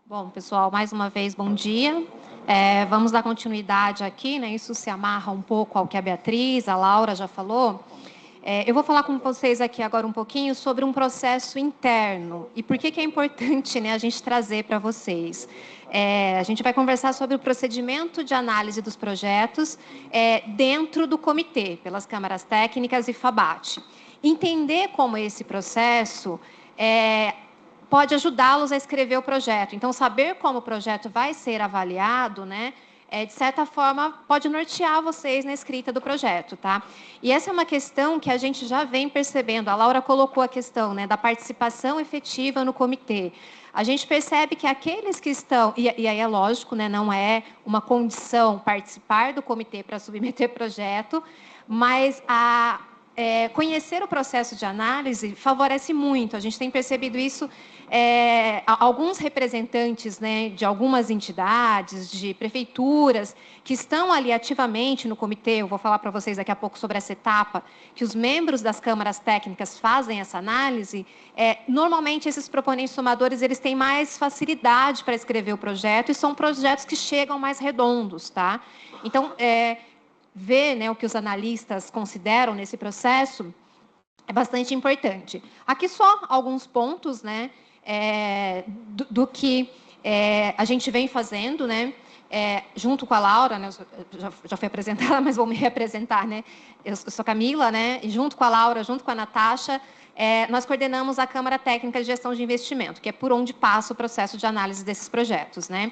Bom, pessoal, mais uma vez, bom dia. Vamos dar continuidade aqui, né? Isso se amarra um pouco ao que a Beatriz, a Laura já falou. Eu vou falar com vocês aqui agora um pouquinho sobre um processo interno e por que é importante, né, a gente trazer para vocês. A gente vai conversar sobre o procedimento de análise dos projetos dentro do comitê, pelas câmaras técnicas e FABAT. Entender como esse processo pode ajudá-los a escrever o projeto. Então, saber como o projeto vai ser avaliado, né, de certa forma, pode nortear vocês na escrita do projeto, tá? E essa é uma questão que a gente já vem percebendo. A Laura colocou a questão, né, da participação efetiva no comitê. A gente percebe que aqueles que estão... E aí é lógico, né, não é uma condição participar do comitê para submeter projeto, mas conhecer o processo de análise favorece muito. A gente tem percebido isso. Alguns representantes, né, de algumas entidades, de prefeituras, que estão ali ativamente no comitê, eu vou falar para vocês daqui a pouco sobre essa etapa, que os membros das câmaras técnicas fazem essa análise, normalmente esses proponentes somadores, eles têm mais facilidade para escrever o projeto e são projetos que chegam mais redondos, tá? Então, ver, né, o que os analistas consideram nesse processo é bastante importante. Aqui só alguns pontos, né, do que a gente vem fazendo, né, junto com a Laura, né, já fui apresentada, mas vou me reapresentar, né, eu sou Camila, né, e junto com a Laura, junto com a Natasha, nós coordenamos a Câmara Técnica de Gestão de Investimento, que é por onde passa o processo de análise desses projetos, né.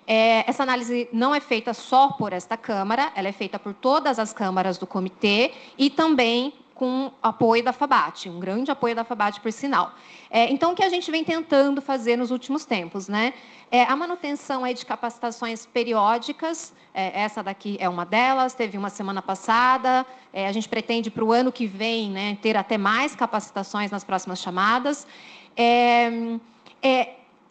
Essa análise não é feita só por esta Câmara, ela é feita por todas as câmaras do comitê e também com apoio da FABAT, um grande apoio da FABAT, por sinal. Então, o que a gente vem tentando fazer nos últimos tempos, né? A manutenção aí de capacitações periódicas, essa daqui é uma delas, teve uma semana passada, a gente pretende para o ano que vem, né, ter até mais capacitações nas próximas chamadas.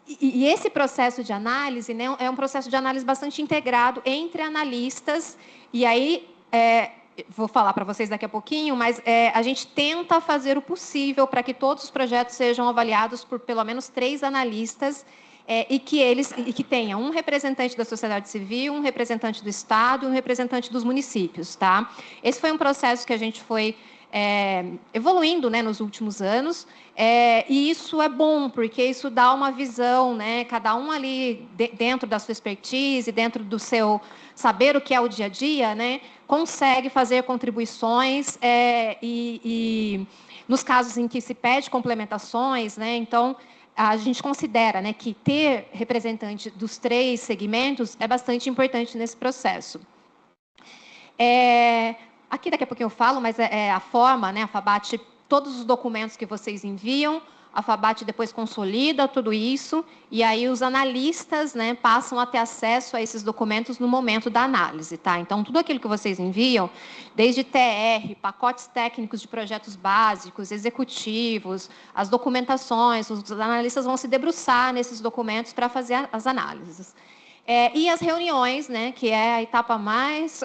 E esse processo de análise, né, é um processo de análise bastante integrado entre analistas, e aí, vou falar para vocês daqui a pouquinho, mas a gente tenta fazer o possível para que todos os projetos sejam avaliados por pelo menos 3 analistas, e que tenha um representante da sociedade civil, um representante do Estado e um representante dos municípios, tá? Esse foi um processo que a gente foi evoluindo, né, nos últimos anos, e isso é bom, porque isso dá uma visão, né, cada um ali dentro da sua expertise, dentro do seu saber o que é o dia a dia, né, consegue fazer contribuições, e nos casos em que se pede complementações, né, então a gente considera, né, que ter representante dos 3 segmentos é bastante importante nesse processo. Aqui daqui a pouquinho eu falo, mas a forma, né, a FABAT, todos os documentos que vocês enviam, a FABAT depois consolida tudo isso, e aí os analistas, né, passam a ter acesso a esses documentos no momento da análise, tá? Então, tudo aquilo que vocês enviam, desde TR, pacotes técnicos de projetos básicos, executivos, as documentações, os analistas vão se debruçar nesses documentos para fazer as análises. E as reuniões, né, que é a etapa mais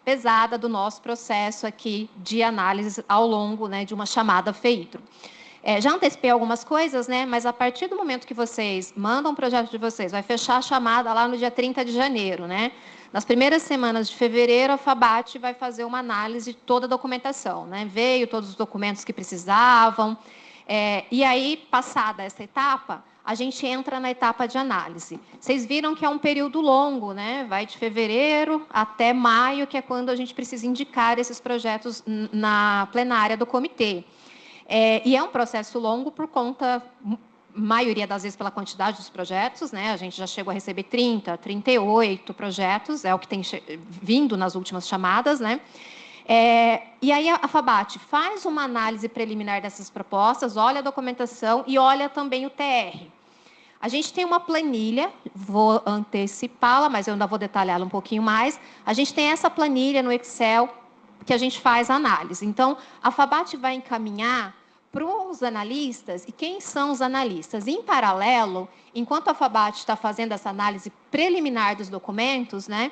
pesada do nosso processo aqui de análise ao longo, né, de uma chamada FEITRO. Já antecipei algumas coisas, né, mas a partir do momento que vocês mandam o projeto de vocês, vai fechar a chamada lá no dia 30 de janeiro, né? Nas primeiras semanas de fevereiro, a FABAT vai fazer uma análise de toda a documentação, né? Veio todos os documentos que precisavam, e aí, passada essa etapa, a gente entra na etapa de análise. Vocês viram que é um período longo, né? Vai de fevereiro até maio, que é quando a gente precisa indicar esses projetos na plenária do comitê. E é um processo longo por conta, maioria das vezes, pela quantidade dos projetos, né? A gente já chegou a receber 30, 38 projetos, é o que tem vindo nas últimas chamadas, né? E aí a FABAT faz uma análise preliminar dessas propostas, olha a documentação e olha também o TR. A gente tem uma planilha, vou antecipá-la, mas eu ainda vou detalhá-la um pouquinho mais. A gente tem essa planilha no Excel que a gente faz a análise. Então, a FABAT vai encaminhar para os analistas, e quem são os analistas? Em paralelo, enquanto a FABAT está fazendo essa análise preliminar dos documentos, né,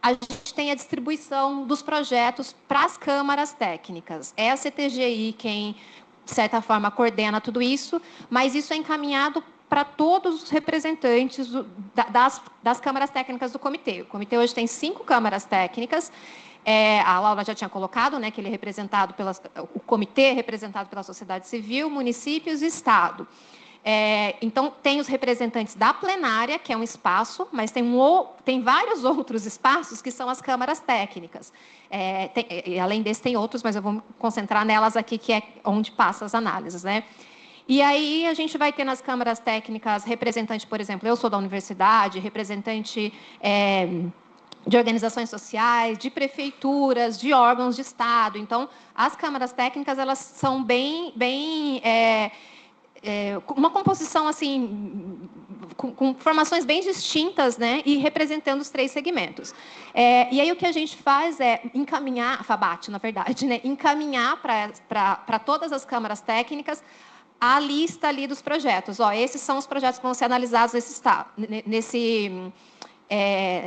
a gente tem a distribuição dos projetos para as câmaras técnicas. É a CTGI quem, de certa forma, coordena tudo isso, mas isso é encaminhado para todos os representantes das câmaras técnicas do comitê. O comitê hoje tem 5 câmaras técnicas. A Laura já tinha colocado, né, que ele é representado o comitê é representado pela sociedade civil, municípios e Estado. Então, tem os representantes da plenária, que é um espaço, mas tem vários outros espaços que são as câmaras técnicas. Além desse, tem outros, mas eu vou me concentrar nelas aqui, que é onde passa as análises, né? E aí, a gente vai ter nas câmaras técnicas representante, por exemplo, eu sou da universidade, representante de organizações sociais, de prefeituras, de órgãos de Estado. Então, as câmaras técnicas, elas são uma composição assim, com formações bem distintas, né, e representando os 3 segmentos. E aí o que a gente faz é encaminhar, a FABAT, na verdade, né, encaminhar para todas as câmaras técnicas a lista ali dos projetos. Esses são os projetos que vão ser analisados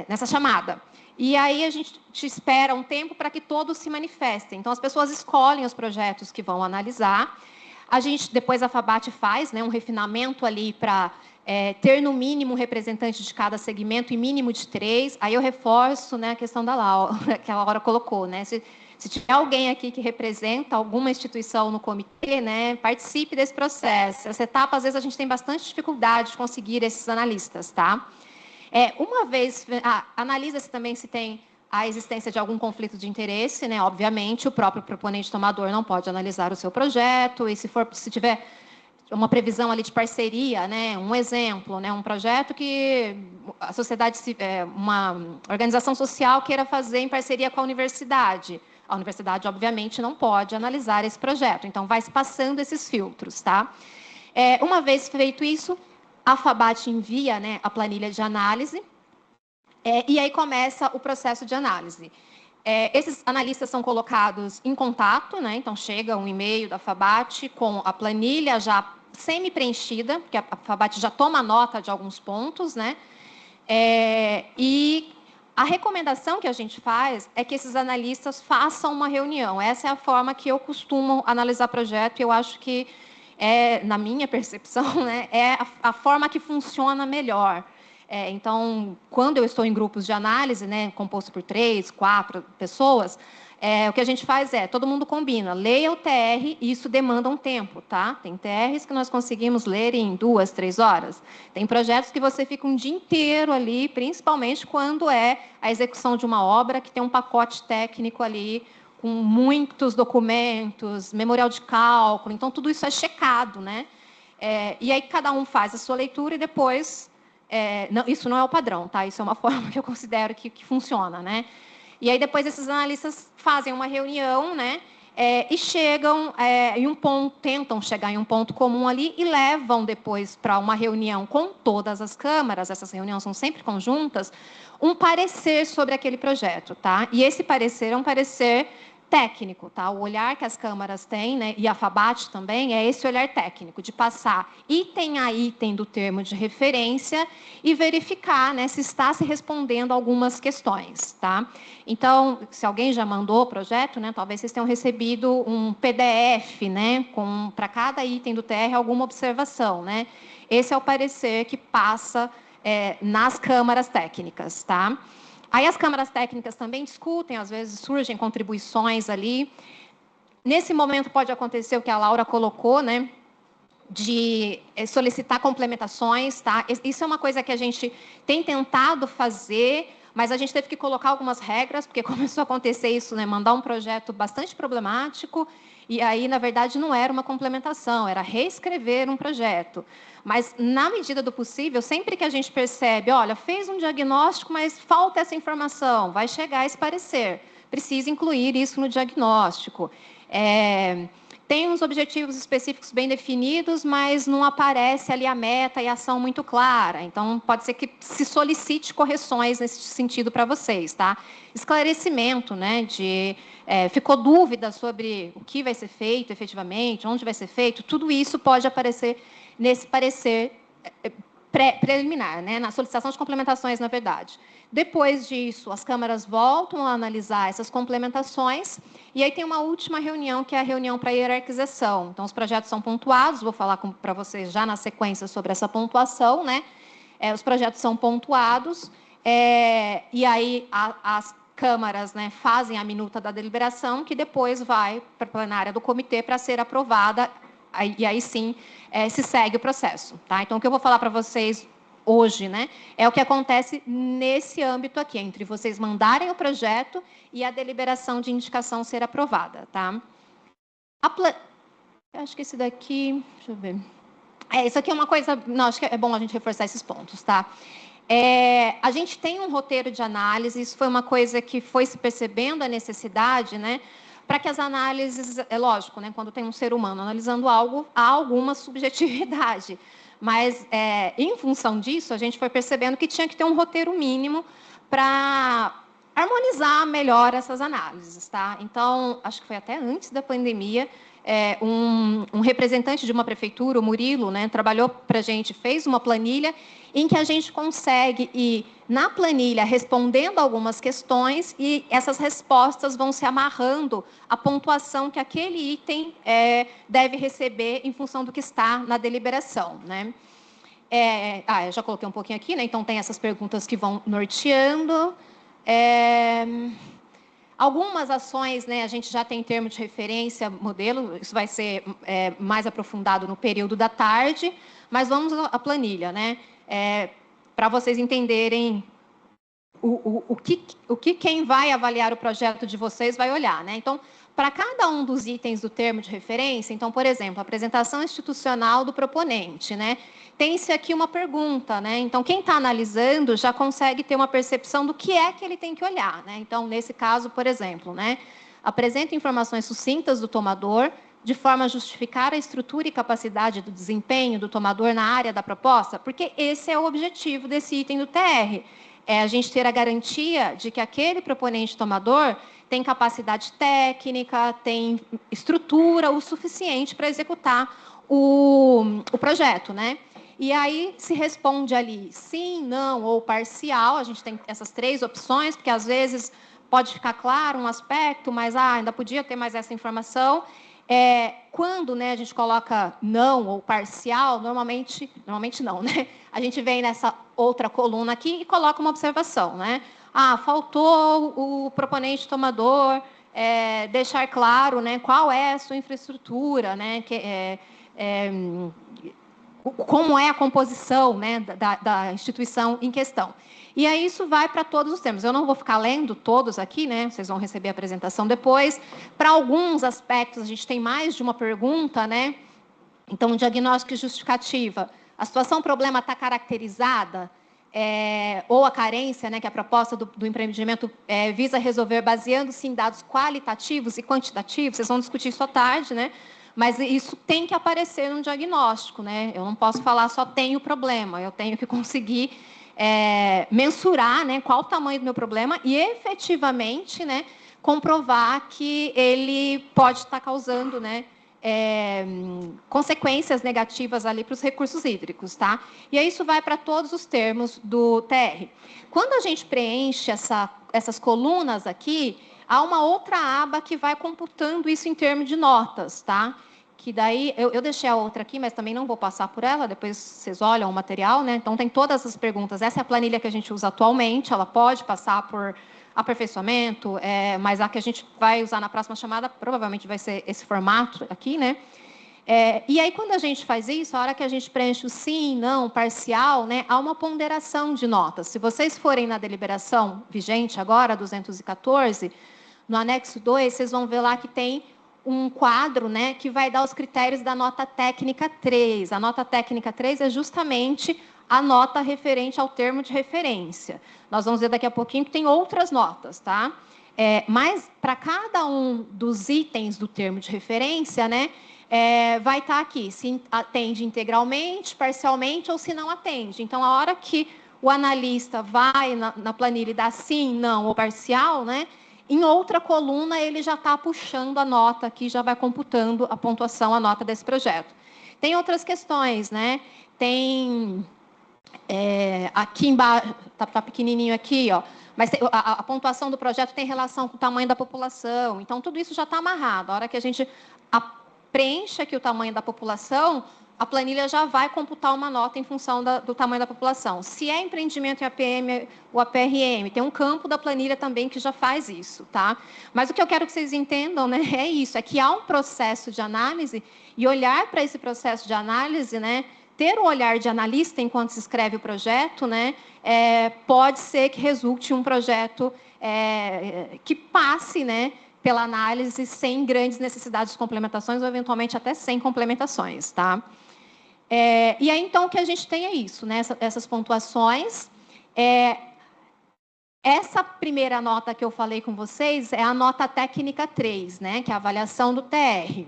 nessa chamada. E aí a gente espera um tempo para que todos se manifestem. Então, as pessoas escolhem os projetos que vão analisar. Depois a FABAT faz, né, um refinamento ali para ter no mínimo um representante de cada segmento e mínimo de 3. Aí eu reforço, né, a questão da Laura, que a Laura colocou, né? Se tiver alguém aqui que representa alguma instituição no comitê, né, participe desse processo. Essa etapa, às vezes, a gente tem bastante dificuldade de conseguir esses analistas, tá? Uma vez, analisa-se também se tem a existência de algum conflito de interesse, né? Obviamente, o próprio proponente tomador não pode analisar o seu projeto, e se tiver uma previsão ali de parceria, né? Um exemplo, né? Um projeto que a sociedade, uma organização social queira fazer em parceria com a universidade, obviamente, não pode analisar esse projeto. Então, vai se passando esses filtros, tá? Uma vez feito isso, a FABAT envia, né, a planilha de análise, e aí começa o processo de análise. Esses analistas são colocados em contato, né? Então, chega um e-mail da FABAT com a planilha já semi-preenchida, porque a FABAT já toma nota de alguns pontos, né? E a recomendação que a gente faz é que esses analistas façam uma reunião. Essa é a forma que eu costumo analisar projeto, e eu acho que, na minha percepção, né, é a forma que funciona melhor. Então, quando eu estou em grupos de análise, né, composto por 3, 4 pessoas, o que a gente faz todo mundo combina, leia o TR, e isso demanda um tempo, tá? Tem TRs que nós conseguimos ler em 2, 3 horas. Tem projetos que você fica um dia inteiro ali, principalmente quando é a execução de uma obra que tem um pacote técnico ali, com muitos documentos, memorial de cálculo, então tudo isso é checado, né? E aí cada um faz a sua leitura e depois... isso não é o padrão, tá? Isso é uma forma que eu considero que funciona, né? E aí depois esses analistas fazem uma reunião, né? E chegam em um ponto, tentam chegar em um ponto comum ali e levam depois para uma reunião com todas as câmaras, essas reuniões são sempre conjuntas, um parecer sobre aquele projeto, tá? E esse parecer é um parecer técnico, tá? O olhar que as câmaras têm, né, e a FABAT também, é esse olhar técnico, de passar item a item do termo de referência e verificar, né, se está se respondendo algumas questões, tá? Então, se alguém já mandou o projeto, né, talvez vocês tenham recebido um PDF, né, para cada item do TR alguma observação, né? Esse é o parecer que passa nas câmaras técnicas, tá? Aí as câmaras técnicas também discutem, às vezes surgem contribuições ali. Nesse momento pode acontecer o que a Laura colocou, né, de solicitar complementações, tá? Isso é uma coisa que a gente tem tentado fazer, mas a gente teve que colocar algumas regras, porque começou a acontecer isso, né, mandar um projeto bastante problemático, e aí, na verdade, não era uma complementação, era reescrever um projeto. Mas, na medida do possível, sempre que a gente percebe, olha, fez um diagnóstico, mas falta essa informação, vai chegar esse parecer, precisa incluir isso no diagnóstico. Tem uns objetivos específicos bem definidos, mas não aparece ali a meta e a ação muito clara. Então, pode ser que se solicite correções nesse sentido para vocês, tá? Esclarecimento, né? Ficou dúvida sobre o que vai ser feito efetivamente, onde vai ser feito, tudo isso pode aparecer nesse parecer preliminar, né, na solicitação de complementações, na verdade. Depois disso, as câmaras voltam a analisar essas complementações, e aí tem uma última reunião, que é a reunião para hierarquização. Então, os projetos são pontuados, vou falar para vocês já na sequência sobre essa pontuação, né? Os projetos são pontuados, e aí as câmaras, né, fazem a minuta da deliberação, que depois vai para a plenária do comitê para ser aprovada, e aí sim se segue o processo. Tá? Então, o que eu vou falar para vocês hoje, né, é o que acontece nesse âmbito aqui, entre vocês mandarem o projeto e a deliberação de indicação ser aprovada. Tá? Eu acho que esse daqui... Deixa eu ver. Isso aqui é uma coisa... Não, acho que é bom a gente reforçar esses pontos. Tá? A gente tem um roteiro de análise, isso foi uma coisa que foi se percebendo a necessidade, né, para que as análises, é lógico, né, quando tem um ser humano analisando algo, há alguma subjetividade, mas em função disso, a gente foi percebendo que tinha que ter um roteiro mínimo para harmonizar melhor essas análises. Tá? Então, acho que foi até antes da pandemia, um representante de uma prefeitura, o Murilo, né, trabalhou para a gente, fez uma planilha em que a gente consegue ir na planilha respondendo algumas questões e essas respostas vão se amarrando à pontuação que aquele item deve receber em função do que está na deliberação. Né? Eu já coloquei um pouquinho aqui, né? Então tem essas perguntas que vão norteando. Algumas ações, né, a gente já tem termo de referência, modelo, isso vai ser mais aprofundado no período da tarde, mas vamos à planilha, né? Para vocês entenderem o que quem vai avaliar o projeto de vocês vai olhar, né? Então, para cada um dos itens do termo de referência, então, por exemplo, a apresentação institucional do proponente, né? Tem-se aqui uma pergunta, né? Então, quem está analisando já consegue ter uma percepção do que é que ele tem que olhar, né? Então, nesse caso, por exemplo, né? Apresenta informações sucintas do tomador, de forma a justificar a estrutura e capacidade do desempenho do tomador na área da proposta, porque esse é o objetivo desse item do TR. É a gente ter a garantia de que aquele proponente tomador tem capacidade técnica, tem estrutura o suficiente para executar o projeto, né? E aí se responde ali sim, não ou parcial. A gente tem essas três opções, porque às vezes pode ficar claro um aspecto, mas ainda podia ter mais essa informação. Quando, né, a gente coloca não ou parcial, normalmente não, né? A gente vem nessa outra coluna aqui e coloca uma observação, né? Faltou o proponente tomador deixar claro, né, qual é a sua infraestrutura, né? Como é a composição, né, da instituição em questão. E aí isso vai para todos os termos. Eu não vou ficar lendo todos aqui, né? Vocês vão receber a apresentação depois. Para alguns aspectos, a gente tem mais de uma pergunta, né? Então, diagnóstico e justificativa. A situação problema está caracterizada, ou a carência, né, que a proposta do empreendimento visa resolver baseando-se em dados qualitativos e quantitativos. Vocês vão discutir isso à tarde, né? Mas isso tem que aparecer no diagnóstico, né? Eu não posso falar só tenho problema, eu tenho que conseguir mensurar, né, qual o tamanho do meu problema e efetivamente, né, comprovar que ele pode estar causando, né, consequências negativas ali para os recursos hídricos, tá? E aí isso vai para todos os termos do TR. Quando a gente preenche essas colunas aqui, há uma outra aba que vai computando isso em termos de notas, tá? Que daí, eu deixei a outra aqui, mas também não vou passar por ela, depois vocês olham o material, né? Então, tem todas as perguntas. Essa é a planilha que a gente usa atualmente, ela pode passar por aperfeiçoamento, mas a que a gente vai usar na próxima chamada, provavelmente vai ser esse formato aqui, né? E aí, quando a gente faz isso, a hora que a gente preenche o sim, não, parcial, né, há uma ponderação de notas. Se vocês forem na deliberação vigente agora, 214, no anexo 2, vocês vão ver lá que tem um quadro, né, que vai dar os critérios da nota técnica 3. A nota técnica 3 é justamente a nota referente ao termo de referência. Nós vamos ver daqui a pouquinho que tem outras notas, tá? Mas, para cada um dos itens do termo de referência, né, vai estar aqui, se atende integralmente, parcialmente ou se não atende. Então, a hora que o analista vai na planilha e dá sim, não ou parcial, né, em outra coluna ele já está puxando a nota aqui, já vai computando a pontuação, a nota desse projeto. Tem outras questões, né? Tem Aqui embaixo, tá pequenininho aqui, ó, mas a pontuação do projeto tem relação com o tamanho da população. Então, tudo isso já está amarrado. A hora que a gente preenche aqui o tamanho da população, a planilha já vai computar uma nota em função do tamanho da população. Se é empreendimento em APM ou APRM, tem um campo da planilha também que já faz isso, tá? Mas o que eu quero que vocês entendam, né, é isso, é que há um processo de análise e olhar para esse processo de análise, né, ter o olhar de analista enquanto se escreve o projeto, né, pode ser que resulte um projeto que passe, né, pela análise sem grandes necessidades de complementações ou, eventualmente, até sem complementações. Tá? E aí, então, o que a gente tem é isso, né, essas pontuações. Essa primeira nota que eu falei com vocês é a nota técnica 3, né, que é a avaliação do TR.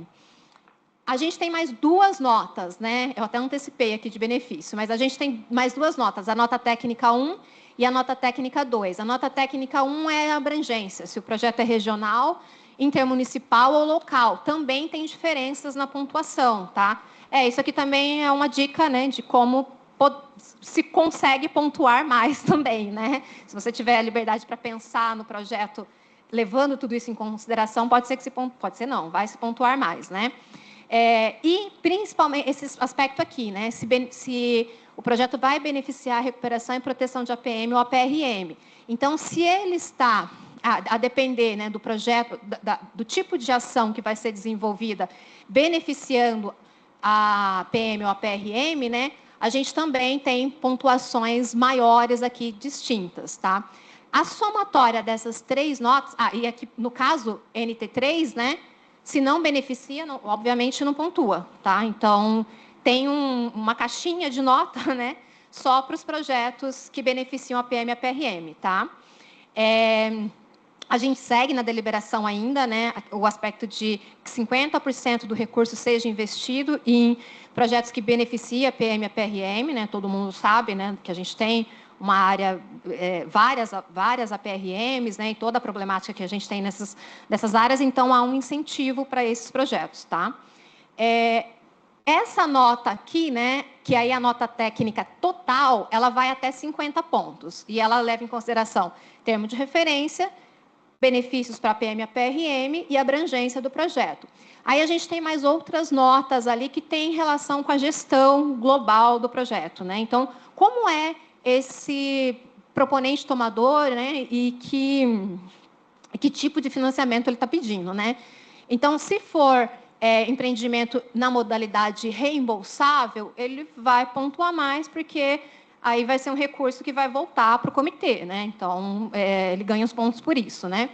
A gente tem mais duas notas, né? Eu até antecipei aqui de benefício, mas a gente tem mais duas notas, a nota técnica 1 e a nota técnica 2. A nota técnica 1 é a abrangência, se o projeto é regional, intermunicipal ou local. Também tem diferenças na pontuação, tá? Isso aqui também é uma dica, né, de como se consegue pontuar mais também, né? Se você tiver a liberdade para pensar no projeto, levando tudo isso em consideração, pode ser que pode ser não, vai se pontuar mais, né? E, principalmente, esse aspecto aqui, né? Se o projeto vai beneficiar a recuperação e proteção de APM ou APRM. Então, se ele está, a depender, né, do projeto, do tipo de ação que vai ser desenvolvida, beneficiando a APM ou a APRM, né, a gente também tem pontuações maiores aqui distintas, tá? A somatória dessas três notas, e aqui, no caso, NT3, né, se não beneficia, obviamente não pontua, tá? Então, tem uma caixinha de nota, né, só para os projetos que beneficiam a PM e a PRM, tá? A gente segue na deliberação ainda, né, o aspecto de que 50% do recurso seja investido em projetos que beneficiam a PM e a PRM, né? Todo mundo sabe, né, que a gente tem uma área, várias APRMs, né, e toda a problemática que a gente tem nessas áreas, então há um incentivo para esses projetos, tá? Essa nota aqui, né, que aí é a nota técnica total, ela vai até 50 pontos, e ela leva em consideração termo de referência, benefícios para a PM e a PRM e abrangência do projeto. Aí a gente tem mais outras notas ali que têm relação com a gestão global do projeto, né? Então, como é esse proponente tomador, né, e que tipo de financiamento ele está pedindo, né? Então, se for empreendimento na modalidade reembolsável, ele vai pontuar mais, porque aí vai ser um recurso que vai voltar para o comitê, né? Então, ele ganha os pontos por isso, né?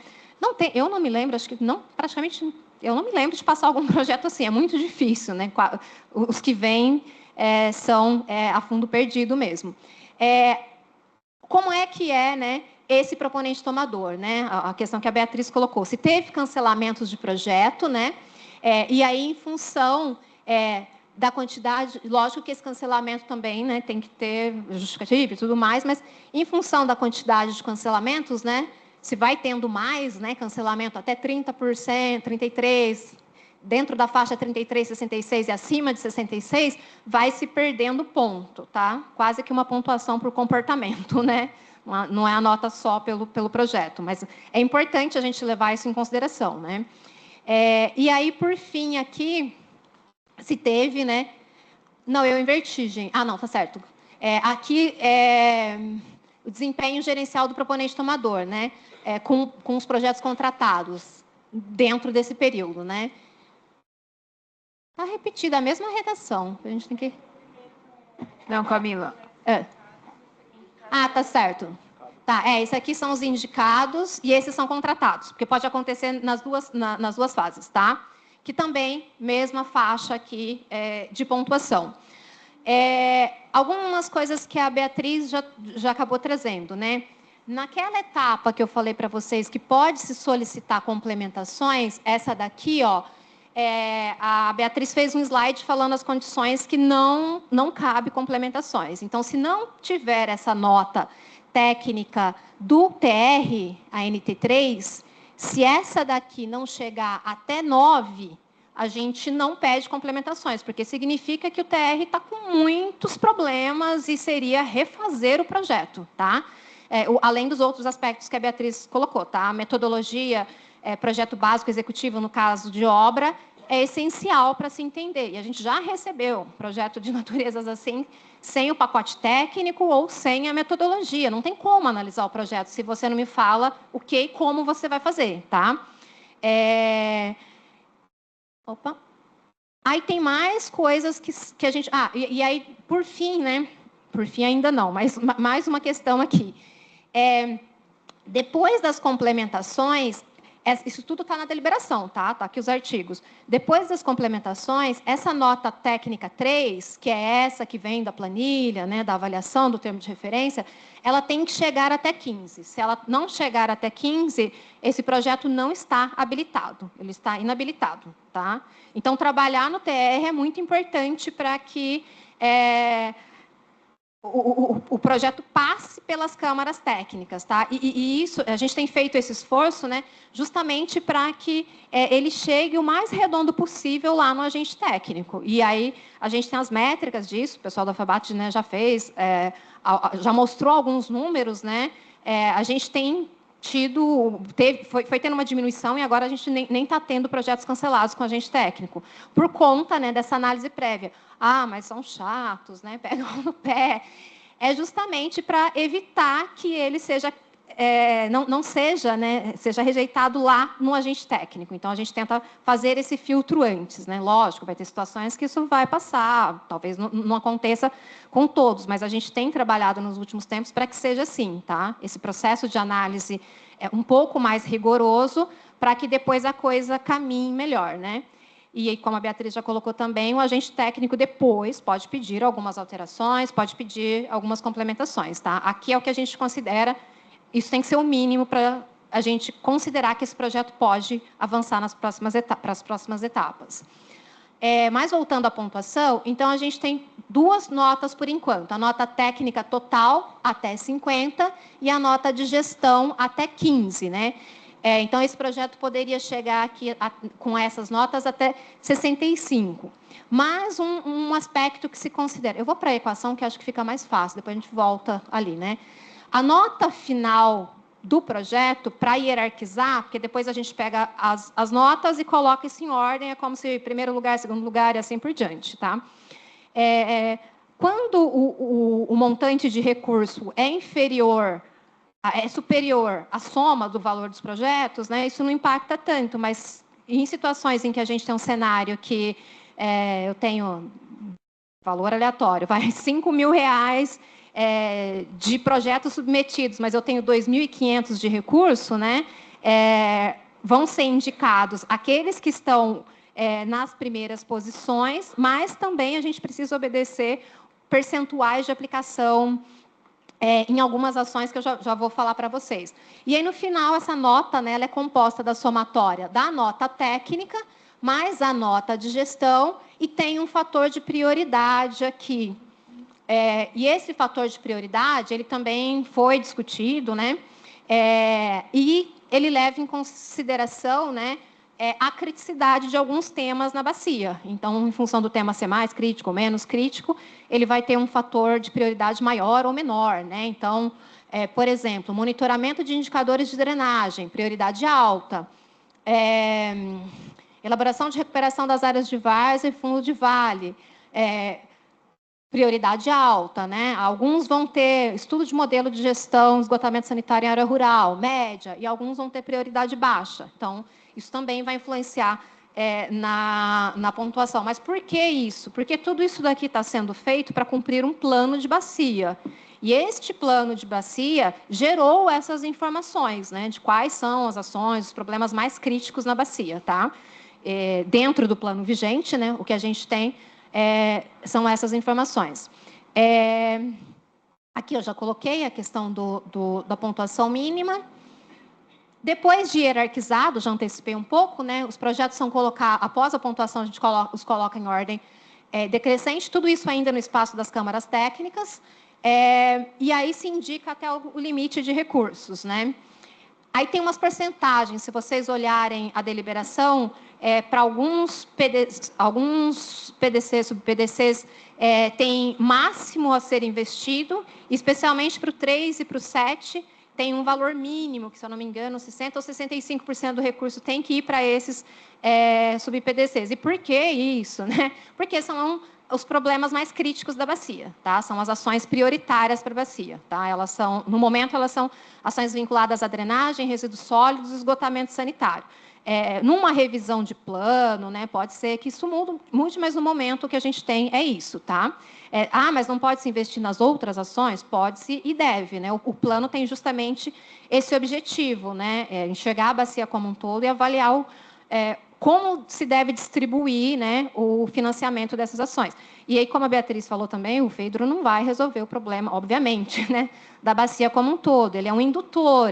Eu não me lembro, acho que não, praticamente, eu não me lembro de passar algum projeto assim, é muito difícil, né? Os que vêm são a fundo perdido mesmo. Como é que né, esse proponente tomador, né? A questão que a Beatriz colocou. Se teve cancelamentos de projeto, né? E aí, em função da quantidade, lógico que esse cancelamento também, né, tem que ter justificativa e tudo mais, mas em função da quantidade de cancelamentos, né, se vai tendo mais, né, cancelamento até 30%, 33%, dentro da faixa 33, 66 e acima de 66, vai se perdendo ponto, tá? Quase que uma pontuação por comportamento, né? Não é a nota só pelo projeto, mas é importante a gente levar isso em consideração, né? E aí, por fim, aqui, se teve, né? Não, eu inverti, gente. Ah, não, tá certo. Aqui é o desempenho gerencial do proponente tomador, né? Com os projetos contratados dentro desse período, né? Está repetida a mesma redação. A gente tem que... Não, Camila. Tá certo. Tá, esses aqui são os indicados e esses são contratados, porque pode acontecer nas duas fases, tá? Que também, mesma faixa aqui de pontuação. Algumas coisas que a Beatriz já acabou trazendo, né? Naquela etapa que eu falei para vocês que pode se solicitar complementações, essa daqui, ó, a Beatriz fez um slide falando as condições que não cabe complementações. Então, se não tiver essa nota técnica do TR, a NT3, se essa daqui não chegar até 9, a gente não pede complementações, porque significa que o TR está com muitos problemas e seria refazer o projeto, tá? Além dos outros aspectos que a Beatriz colocou, tá? A metodologia, projeto básico executivo, no caso de obra, é essencial para se entender. E a gente já recebeu projeto de naturezas assim, sem o pacote técnico ou sem a metodologia. Não tem como analisar o projeto se você não me fala o que e como você vai fazer, tá? Opa. Aí tem mais coisas que a gente... e aí, por fim, né? Por fim ainda não, mas mais uma questão aqui. Depois das complementações, isso tudo está na deliberação, tá? Está aqui os artigos. Depois das complementações, essa nota técnica 3, que é essa que vem da planilha, né, da avaliação do termo de referência, ela tem que chegar até 15. Se ela não chegar até 15, esse projeto não está habilitado, ele está inabilitado, tá? Então, trabalhar no TR é muito importante para que o projeto passe pelas câmaras técnicas, tá? E isso, a gente tem feito esse esforço, né, justamente para que ele chegue o mais redondo possível lá no agente técnico. E aí a gente tem as métricas disso, o pessoal da FABAT, né, já fez, já mostrou alguns números, né? A gente tem foi tendo uma diminuição e agora a gente nem está tendo projetos cancelados com agente técnico, por conta, né, dessa análise prévia. Mas são chatos, né? Pegam no pé. É justamente para evitar que ele seja, não seja, né, seja rejeitado lá no agente técnico. Então, a gente tenta fazer esse filtro antes, né? Lógico, vai ter situações que isso vai passar, talvez não aconteça com todos, mas a gente tem trabalhado nos últimos tempos para que seja assim, tá? Esse processo de análise é um pouco mais rigoroso para que depois a coisa caminhe melhor, né? E, como a Beatriz já colocou também, o agente técnico depois pode pedir algumas alterações, pode pedir algumas complementações, tá? Aqui é o que a gente considera, isso tem que ser o mínimo para a gente considerar que esse projeto pode avançar para as próximas etapas. Mas, voltando à pontuação, então, a gente tem 2 notas por enquanto. A nota técnica total, até 50, e a nota de gestão, até 15, né? Então, esse projeto poderia chegar aqui, com essas notas, até 65. Mas um aspecto que se considera... Eu vou para a equação, que acho que fica mais fácil, depois a gente volta ali, né? A nota final do projeto, para hierarquizar, porque depois a gente pega as notas e coloca isso em ordem, é como se primeiro lugar, segundo lugar e assim por diante, tá? Quando o montante de recurso é superior à soma do valor dos projetos, né, isso não impacta tanto, mas em situações em que a gente tem um cenário que eu tenho valor aleatório, vai R$5.000 de projetos submetidos, mas eu tenho 2.500 de recurso, né, vão ser indicados aqueles que estão nas primeiras posições, mas também a gente precisa obedecer percentuais de aplicação em algumas ações que eu já vou falar para vocês. E aí, no final, essa nota, né, ela é composta da somatória da nota técnica, mais a nota de gestão, e tem um fator de prioridade aqui. E esse fator de prioridade, ele também foi discutido, né? E ele leva em consideração, né, a criticidade de alguns temas na bacia. Então, em função do tema ser mais crítico ou menos crítico, ele vai ter um fator de prioridade maior ou menor, né? Então, por exemplo, monitoramento de indicadores de drenagem, prioridade alta. Elaboração de recuperação das áreas de várzea e fundo de vale, prioridade alta, né? Alguns vão ter estudo de modelo de gestão, esgotamento sanitário em área rural, média, e alguns vão ter prioridade baixa. Então, isso também vai influenciar na pontuação. Mas por que isso? Porque tudo isso daqui está sendo feito para cumprir um plano de bacia. E este plano de bacia gerou essas informações, né, de quais são as ações, os problemas mais críticos na bacia, tá? Dentro do plano vigente, né, o que a gente tem são essas informações. Aqui eu já coloquei a questão da pontuação mínima. Depois de hierarquizado, já antecipei um pouco, né, os projetos são colocados, após a pontuação, a gente os coloca em ordem decrescente, tudo isso ainda no espaço das câmaras técnicas, e aí se indica até o limite de recursos, né? Aí tem umas percentagens, se vocês olharem a deliberação, para alguns PDCs, sub-PDCs, tem máximo a ser investido, especialmente para o 3 e para o 7, tem um valor mínimo, que, se eu não me engano, 60% ou 65% do recurso tem que ir para esses sub-PDCs. E por que isso? Né? Porque são os problemas mais críticos da bacia, tá? São as ações prioritárias para a bacia, tá? Elas são, no momento, elas são ações vinculadas à drenagem, resíduos sólidos e esgotamento sanitário. Numa revisão de plano, né, pode ser que isso mude, mas no momento o que a gente tem é isso, tá? Mas não pode se investir nas outras ações? Pode-se e deve, né? O plano tem justamente esse objetivo, né? Enxergar a bacia como um todo e avaliar como se deve distribuir, né, o financiamento dessas ações. E aí, como a Beatriz falou também, o FEIDRO não vai resolver o problema, obviamente, né, da bacia como um todo. Ele é um indutor,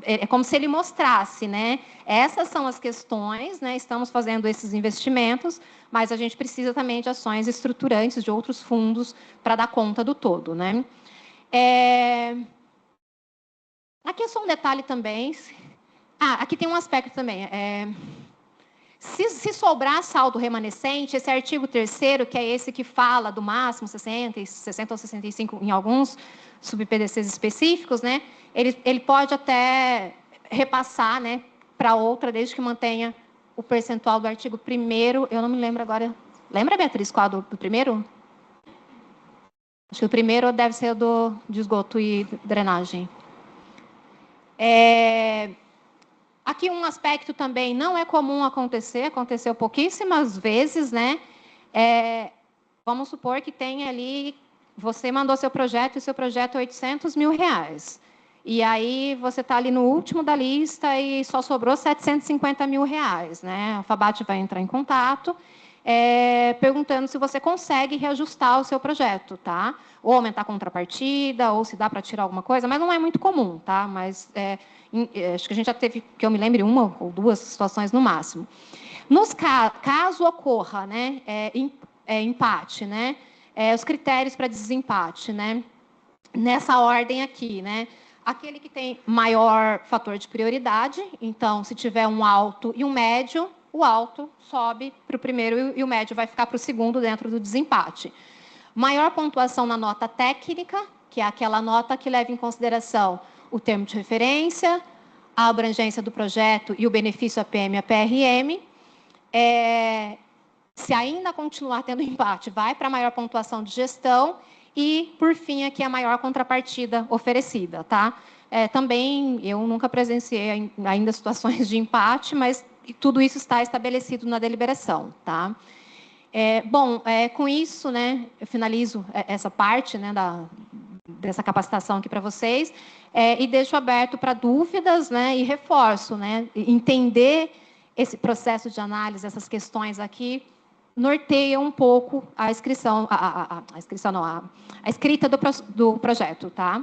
é como se ele mostrasse, né, essas são as questões, né, estamos fazendo esses investimentos, mas a gente precisa também de ações estruturantes de outros fundos para dar conta do todo, né. Aqui é só um detalhe também. Aqui tem um aspecto também. Se sobrar saldo remanescente, esse artigo 3º, que é esse que fala do máximo 60 ou 65 em alguns sub-PDCs específicos, né, ele pode até repassar, né, para outra, desde que mantenha o percentual do artigo 1º. Eu não me lembro agora. Lembra, Beatriz, qual do primeiro? Acho que o primeiro deve ser o de esgoto e drenagem. Aqui um aspecto também não é comum acontecer, aconteceu pouquíssimas vezes, né? Vamos supor que tem ali, você mandou seu projeto e seu projeto é R$800 mil. E aí você está ali no último da lista e só sobrou R$750 mil, né? A FABAT vai entrar em contato, perguntando se você consegue reajustar o seu projeto, tá? Ou aumentar a contrapartida, ou se dá para tirar alguma coisa, mas não é muito comum, tá? Mas acho que a gente já teve, que eu me lembre, uma ou duas situações no máximo. Caso ocorra, né, empate, né, os critérios para desempate, né, nessa ordem aqui, né, aquele que tem maior fator de prioridade, então, se tiver um alto e um médio, o alto sobe para o primeiro e o médio vai ficar para o segundo dentro do desempate. Maior pontuação na nota técnica, que é aquela nota que leva em consideração o termo de referência, a abrangência do projeto e o benefício APM e APRM. Se ainda continuar tendo empate, vai para a maior pontuação de gestão e, por fim, aqui a maior contrapartida oferecida, tá? Também, eu nunca presenciei ainda situações de empate, mas tudo isso está estabelecido na deliberação, tá? Com isso, né, eu finalizo essa parte, né, dessa capacitação aqui para vocês, e deixo aberto para dúvidas, né, e reforço, né, entender esse processo de análise, essas questões aqui, norteia um pouco a inscrição, a escrita do projeto, tá?